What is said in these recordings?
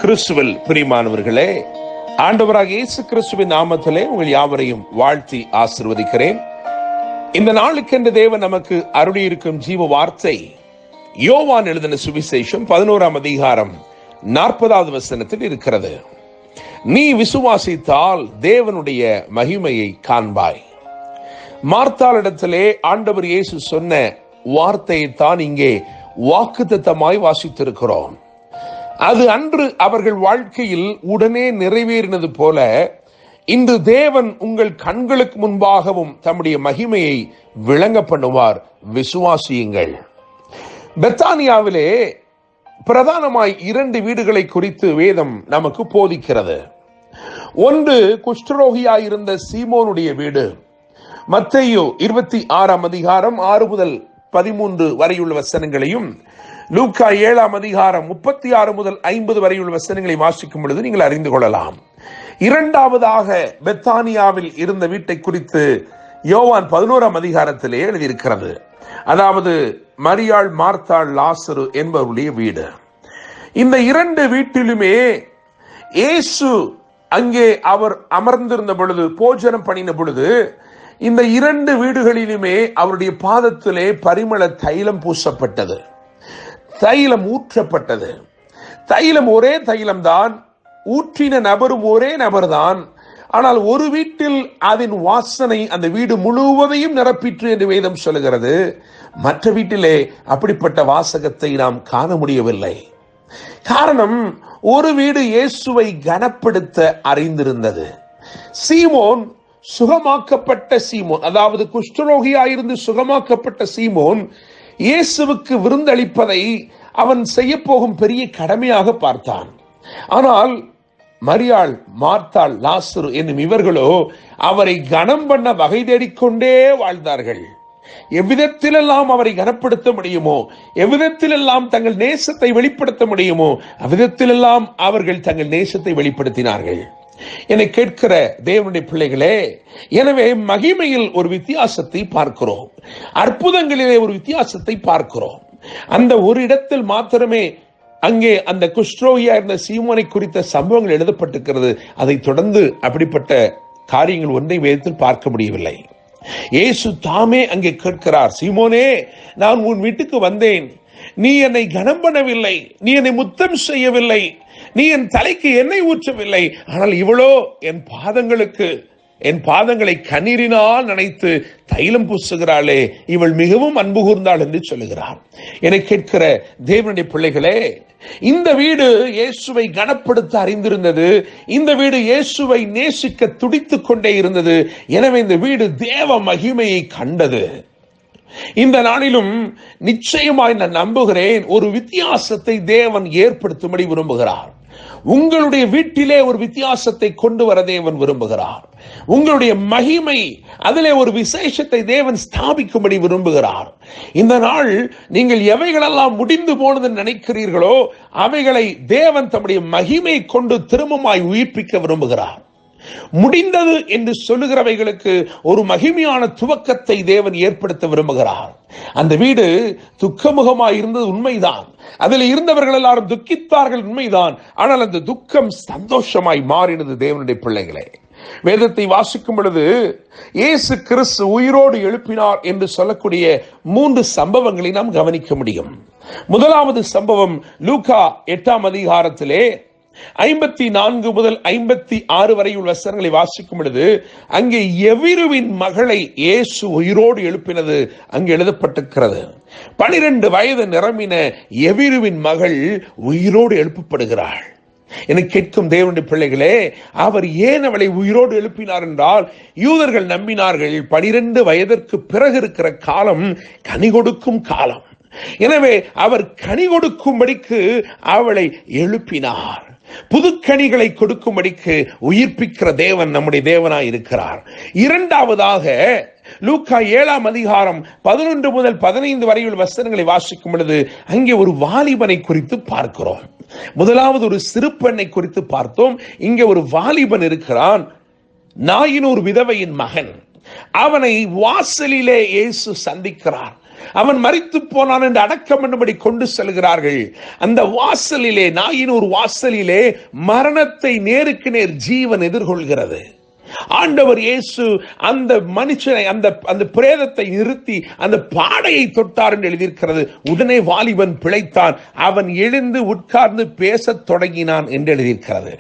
கிறிஸ்துவில் பிரியமானவர்களே, ஆண்டவராக இயேசு கிறிஸ்துவின் நாமத்திலே உங்கள் யாவரையும் வாழ்த்தி ஆசீர்வதிக்கிறேன். இந்த நாளுக்கென்று தேவன் நமக்கு அருளி இருக்கும் ஜீவ வார்த்தை யோவான் எழுதின சுவிசேஷம் 11ஆம் அதிகாரம் 40வது வசனத்தில் இருக்கிறது. நீ விசுவாசித்தால் தேவனுடைய மகிமையை காண்பாய். மார்த்தாளிடத்திலே ஆண்டவர் இயேசு சொன்ன வார்த்தையை தான் இங்கே வாக்குத்தத்தமாய் வாசித்திருக்கிறோம். அது அன்று அவர்கள் வாழ்க்கையில் உடனே நிறைவேறினது போல இன்று தேவன் உங்கள் கண்களுக்கு முன்பாகவும் தம்முடைய மகிமையை விளங்க பண்ணுவார். விசுவாசியுங்கள். பெத்தானியாவிலே பிரதானமாய் 2 வீடுகளை குறித்து வேதம் நமக்கு போதிக்கிறது. ஒன்று குஷ்டரோகியாயிருந்த சீமோனுடைய வீடு. மத்தேயு 26ஆம் அதிகாரம் 6 முதல் 13 வரையுள்ள வசனங்களையும், லூக்கா 7ஆம் அதிகாரம் 36 முதல் 50 வரையுள்ள வசனங்களை வாசிக்கும் பொழுது நீங்கள் அறிந்து கொள்ளலாம். இரண்டாவதாக பெத்தானியாவில் இருந்த வீட்டை குறித்து யோவான் 11ஆம் அதிகாரத்திலே எழுதியிருக்கிறது. அதாவது மரியாள், மார்த்தாள், லாசரு என்பவருடைய வீடு. இந்த 2 வீட்டிலுமே இயேசு அங்கே அவர் அமர்ந்திருந்த பொழுது, போஜனம் பண்ணின பொழுது, இந்த 2 வீடுகளிலுமே அவருடைய பாதத்திலே பரிமள தைலம் பூசப்பட்டது, தைலம் ஊற்றப்பட்டது. தைலம் ஒரே தைலம் தான், ஊற்றின நபரும் ஒரே நபர் தான். ஆனால் ஒரு வீட்டில் அதன் வாசனை அந்த வீடு முழுவதையும் நிரப்பிற்று என்று வேதம் சொல்லுகிறது. மற்ற வீட்டிலே அப்படிப்பட்ட வாசகத்தை நாம் காண முடியவில்லை. காரணம், ஒரு வீடு இயேசுவை கனப்படுத்த அறிந்திருந்தது. சீமோன், சுகமாக்கப்பட்ட சீமோன், அதாவது குஷ்டரோகியாயிருந்து சுகமாக்கப்பட்ட சீமோன் இயேசுவுக்கு விருந்தளிப்பதை அவன் செய்ய போகும் பெரிய கடமையாக பார்த்தான். ஆனால் மரியாள், மார்த்தாள், லாசரு என்னும் இவர்களோ அவரை கனம் பண்ண வகை தேடிக்கொண்டே வாழ்ந்தார்கள். எவ்விதத்திலெல்லாம் அவரை கனப்படுத்த முடியுமோ, எவ்விதத்திலெல்லாம் தங்கள் நேசத்தை வெளிப்படுத்த முடியுமோ, அவ்விதத்திலெல்லாம் அவர்கள் தங்கள் நேசத்தை வெளிப்படுத்தினார்கள். என்னை கேட்கிற தேவனுடைய பிள்ளைகளே, எனவே மகிமையில் ஒரு வித்தியாசத்தை பார்க்கிறோம், அற்புதங்களிலே ஒரு வித்தியாசத்தை பார்க்கிறோம். அந்த ஒரு இடத்தில் மாத்திரமே அங்கே அந்த குஷ்டரோகியா இருந்த சீமோனை குறித்த சம்பவங்கள் எழுதப்பட்டிருக்கிறது. அதை தொடர்ந்து அப்படிப்பட்ட காரியங்கள் ஒன்றை வேதத்தில் பார்க்க முடியவில்லை. இயேசு தாமே அங்கே கேட்கிறார், சீமோனே, நான் உன் வீட்டுக்கு வந்தேன், நீ என்னை கனம் பண்ணவில்லை, நீ என்னை முத்தம் செய்யவில்லை, நீ என் தலைக்கு எண்ணெய் ஊற்றவில்லை, ஆனால் இவளோ என் பாதங்களை கண்ணீரினால் நனைத்து தைலம் பூசுகிறாளே, இவள் மிகவும் அன்பு கூர்ந்தாள் என்று சொல்லுகிறார். என்னை கேட்கிற தேவனுடைய பிள்ளைகளே, இந்த வீடு இயேசுவை கனப்படுத்த அறிந்திருந்தது. இந்த வீடு இயேசுவை நேசிக்க துடித்துக் கொண்டே இருந்தது. எனவே இந்த வீடு தேவ மகிமையை கண்டது. இந்த நாளிலும் நிச்சயமாய் நான் நம்புகிறேன், ஒரு வித்தியாசத்தை தேவன் ஏற்படுத்தும்படி விரும்புகிறார். உங்களுடைய வீட்டிலே ஒரு வித்தியாசத்தை கொண்டு வர தேவன் விரும்புகிறார். உங்களுடைய மகிமை, அதிலே ஒரு விசேஷத்தை தேவன் ஸ்தாபிக்கும்படி விரும்புகிறார். இந்த நாள் நீங்கள் எவைகளெல்லாம் முடிந்து போனது நினைக்கிறீர்களோ அவைகளை தேவன் தம்முடைய மகிமை கொண்டு திரும்பமாய் உயிர்ப்பிக்க விரும்புகிறார். முடிந்தது என்று சொல்லுகிறவைகளுக்கு ஒரு மகிமையான துவக்கத்தை தேவன் ஏற்படுத்த விரும்புகிறார். அந்த வீடு துக்கமுகமாய் இருந்தது உண்மைதான், அதில் இருந்தவர்கள் எல்லாரும் துக்கித்தார்கள் உண்மைதான். ஆனால் அந்த துக்கம் சந்தோஷமாய் மாறினது. தேவனுடைய பிள்ளைகளே, வேதத்தை வாசிக்கும் பொழுது இயேசு கிறிஸ்து உயிரோடு எழுப்பினார் என்று சொல்லக்கூடிய 3 சம்பவங்களை நாம் கவனிக்க முடியும். முதலாவது சம்பவம் லூக்கா 8ஆம் அதிகாரத்திலே 54 முதல் 56 வரை உள்ள வசனங்களை வாசிக்கும் பொழுது அங்கே எவிருவின் மகளை இயேசு உயிரோடு எழுப்பினது அங்கு எழுதப்பட்டிருக்கிறது. 12 வயது நிரம்பின எவிருவின் மகள் உயிரோடு எழுப்பப்படுகிறாள். எனக்கு கேட்கும் தேவனுடைய பிள்ளைகளே, அவர் ஏன் அவளை உயிரோடு எழுப்பினார் என்றால், யூதர்கள் நம்பினார்கள் 12 வயதிற்கு பிறகு இருக்கிற காலம் கனி கொடுக்கும் காலம். எனவே அவர் கனி கொடுக்கும்படிக்கு அவளை எழுப்பினார். புதுக்கனிகளை கொடுக்கும்படிக்கு உயிர்ப்பிக்கிற தேவன் நம்முடைய தேவனாய் இருக்கிறார். இரண்டாவதாக லூக்கா 7ஆம் அதிகாரம் 11 முதல் 15 வரையுள்ள வசனங்களை வாசிக்கும் பொழுது அங்கே ஒரு வாலிபனை குறித்து பார்க்கிறோம். முதலாவது ஒரு சிறு பெண்ணை குறித்து பார்த்தோம். இங்கே ஒரு வாலிபன் இருக்கிறான், நாயினூர் விதவையின் மகன். அவனை வாசலிலே இயேசு சந்திக்கிறார். அவன் மரித்து போனான் என்று அடக்கம் பண்ணும்படி கொண்டு செல்கிறார்கள். அந்த வாசலிலே, நாயினூர் வாசலிலே மரணத்தை நேருக்கு நேர் ஜீவன் எதிர்கொள்கிறது. ஆண்டவர் இயேசு அந்த மனுஷனை, அந்த பிரேதத்தை நிறுத்தி அந்த பாடையை தொட்டார் என்று எழுதியிருக்கிறது. உடனே வாலிபன் பிழைத்தான், அவன் எழுந்து உட்கார்ந்து பேசத் தொடங்கினான் என்று எழுதியிருக்கிறது.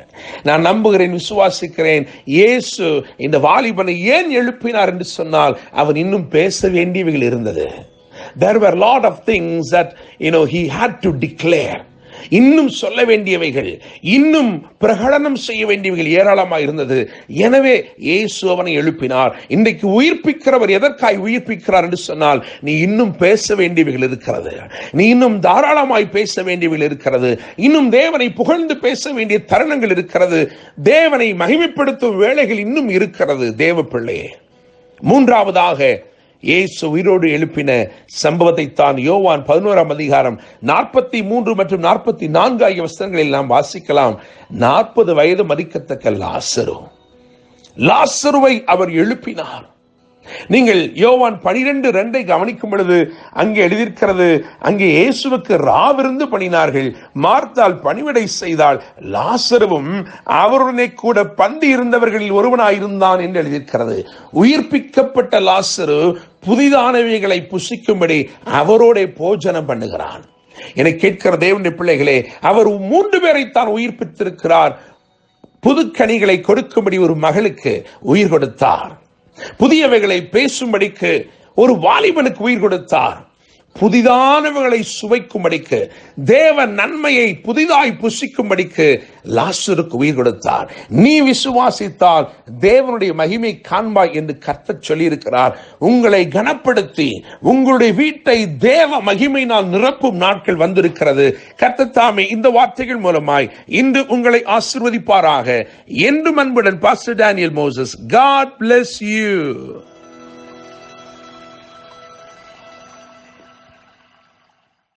நான் நம்புகிறேன், விசுவாசிக்கிறேன், இயேசு இந்த வாலிபனை ஏன் எழுப்பினார் என்று சொன்னால் அவன் இன்னும் பேச வேண்டியவைகள் இருந்தது. There were a lot of things that he had to declare. இன்னும் சொல்ல வேண்டியவைகள், இன்னும் பிரகடனம் செய்ய வேண்டியவைகள் ஏராளமாக இருந்தது. எனவே இயேசு அவனை எழுப்பினார். இன்றைக்கு உயிர்ப்பிக்கிறவர் எதற்காய் உயிர்ப்பிக்கிறார் என்று சொன்னால், நீ இன்னும் பேச வேண்டியவைகள் இருக்கிறது, நீ இன்னும் தாராளமாய் பேச வேண்டியவைகள் இருக்கிறது, இன்னும் தேவனை புகழ்ந்து பேச வேண்டிய தருணங்கள் இருக்கிறது, தேவனை மகிமைப்படுத்தும் வேளைகள் இன்னும் இருக்கிறது. தேவ பிள்ளையே, மூன்றாவதாக இயேசு உயிரோடு எழுப்பின சம்பவத்தை தான் யோவான் 11ஆம் அதிகாரம் 43 மற்றும் 44 ஆகிய வசனங்களில் நாம் வாசிக்கலாம். 40 வயது மதிக்கத்தக்க லாசருவை அவர் எழுப்பினார். நீங்கள் யோவான் 12:2 கவனிக்கும் பொழுது அங்கே எழுதியிருக்கிறது, அங்கே இயேசுவுக்கு ராவிருந்து பணினார்கள். மார்த்தாள் பணிவிடை செய்தாள், லாசருவும் அவருடனே கூட பந்தி இருந்தவர்களில் ஒருவனாயிருந்தான் என்று எழுதியிருக்கிறது. உயிர்ப்பிக்கப்பட்ட லாசரு புதிதானவைகளை புசிக்கும்படி அவரோட போஜனம் பண்ணுகிறான். என கேட்கிற தேவனுடைய பிள்ளைகளே, அவர் 3 பேரைத்தான் உயிர்ப்பித்திருக்கிறார். புதுக்கனிகளை கொடுக்கும்படி ஒரு மகளுக்கு உயிர் கொடுத்தார், புதியவைகளை பேசும்படிக்கு ஒரு வாலிபனுக்கு உயிர் கொடுத்தார், புதிதானவைகளை சுவைக்கும்படிக்கு, தேவ நன்மையை புதிதாய் புசிக்கும்படிக்கு லாசருக்கு உயிர் கொடுத்தார். நீ விசுவாசித்தால் தேவனுடைய மகிமை காண்பாய் என்று கர்த்தர் சொல்லியிருக்கிறார். உங்களை கனப்படுத்தி உங்களுடைய வீட்டை தேவ மகிமையினால் நிரப்பும் நாட்கள் வந்திருக்கிறது. கர்த்தர் தாமே இந்த வார்த்தைகள் மூலமாய் இன்று உங்களை ஆசீர்வதிப்பாராக. என்றும் அன்புடன் pastor Daniel Moses. God bless you.